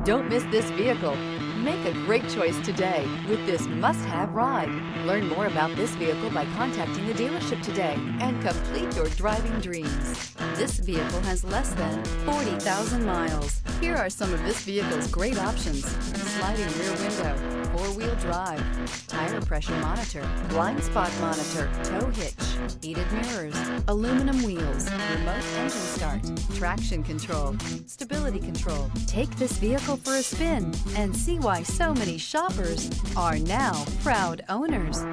Don't miss this vehicle. Make a great choice today with this must-have ride. Learn more about this vehicle by contacting the dealership today and complete your driving dreams. This vehicle has less than 40,000 miles. Here are some of this vehicle's great options: sliding rear window, four-wheel drive, tire pressure monitor, blind spot monitor, tow hitch, heated mirrors, aluminum wheels, remote engine start, traction control, stability control. Take this vehicle for a spin and see why so many shoppers are now proud owners.